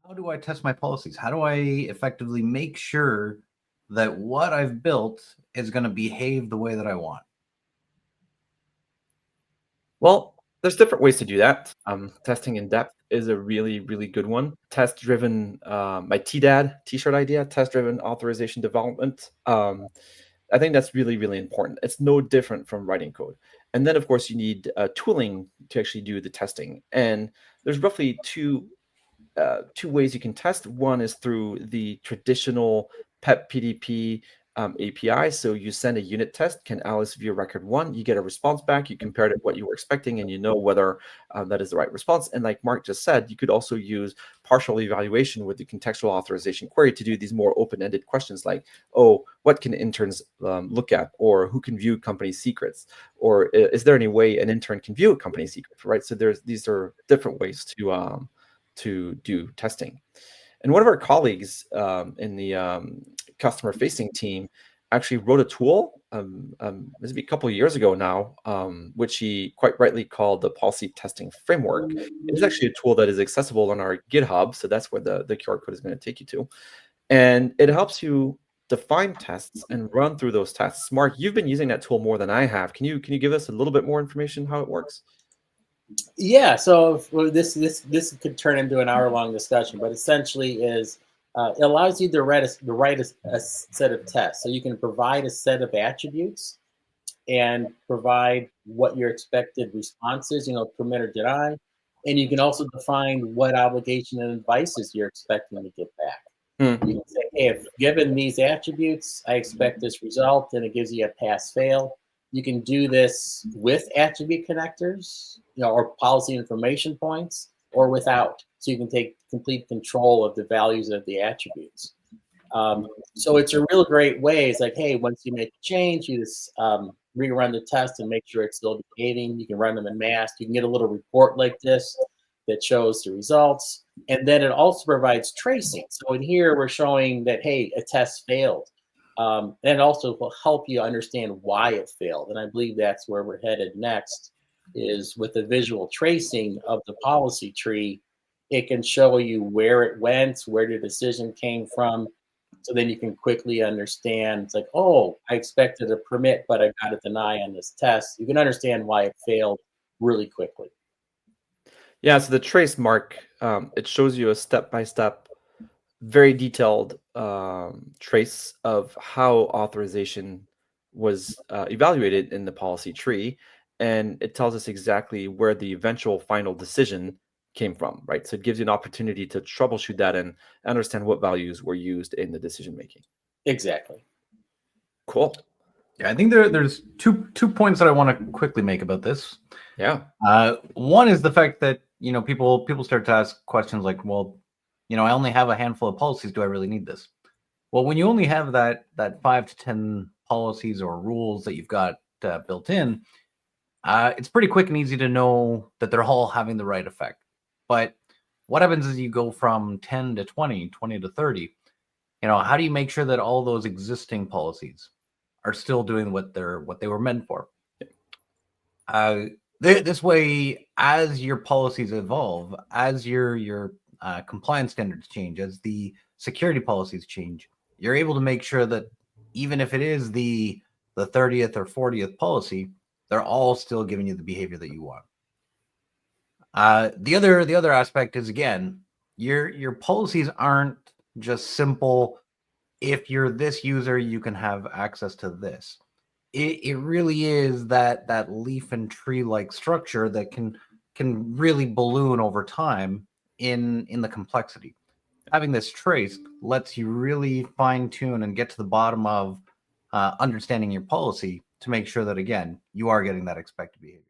how do I test my policies? How do I effectively make sure that what I've built is going to behave the way that I want? Well, there's different ways to do that. Testing in depth is a really, really good one. Test driven, my TDAD t-shirt idea, test driven authorization development. I think that's really, really important. It's no different from writing code. And then, of course, you need tooling to actually do the testing. And there's roughly two ways you can test. One is through the traditional PEP PDP API. So you send a unit test, can Alice view record one? You get a response back. You compare it to what you were expecting, and you know whether that is the right response. And like Mark just said, you could also use partial evaluation with the contextual authorization query to do these more open-ended questions like, oh, what can interns look at? Or who can view company secrets? Or is there any way an intern can view a company secret, right? So these are different ways to do testing. And one of our colleagues in the customer facing team actually wrote a tool, maybe a couple of years ago now, which he quite rightly called the policy testing framework. It is actually a tool that is accessible on our GitHub. So that's where the QR code is going to take you to. And it helps you define tests and run through those tests. Mark, you've been using that tool more than I have. Can you give us a little bit more information how it works? Yeah, so this could turn into an hour-long discussion, but essentially is it allows you to write a set of tests. So you can provide a set of attributes and provide what your expected response is, permit or deny. And you can also define what obligation and advices you're expecting to get back. You can say, hey, if given these attributes, I expect this result, and it gives you a pass-fail. You can do this with attribute connectors, or policy information points, or without. So you can take complete control of the values of the attributes. So it's a real great way. It's like, hey, once you make a change, you just rerun the test and make sure it's still behaving. You can run them in mass. You can get a little report like this that shows the results. And then it also provides tracing. So in here, we're showing that, hey, a test failed. And it also will help you understand why it failed. And I believe that's where we're headed next, is with the visual tracing of the policy tree. It can show you where it went, where the decision came from. So then you can quickly understand, it's like, oh, I expected a permit, but I got a deny on this test. You can understand why it failed really quickly. Yeah, so the trace mark, it shows you a step-by-step, very detailed trace of how authorization was evaluated in the policy tree, and it tells us exactly where the eventual final decision came from, right? So it gives you an opportunity to troubleshoot that and understand what values were used in the decision making. Exactly. Cool. Yeah, I think there's two points that I want to quickly make about this. Yeah. One is the fact that people start to ask questions like, well, I only have a handful of policies. Do I really need this? Well, when you only have that 5 to 10 policies or rules that you've got built in, it's pretty quick and easy to know that they're all having the right effect. But what happens is you go from 10 to 20, 20 to 30. How do you make sure that all those existing policies are still doing what they were meant for? This way, as your policies evolve, as your compliance standards change, as the security policies change, you're able to make sure that even if it is the 30th or 40th policy, they're all still giving you the behavior that you want. The other aspect is, again, your policies aren't just simple. If you're this user, you can have access to this. It really is that leaf and tree like structure that can really balloon over time in the complexity. Having this trace lets you really fine tune and get to the bottom of understanding your policy to make sure that, again, you are getting that expected behavior.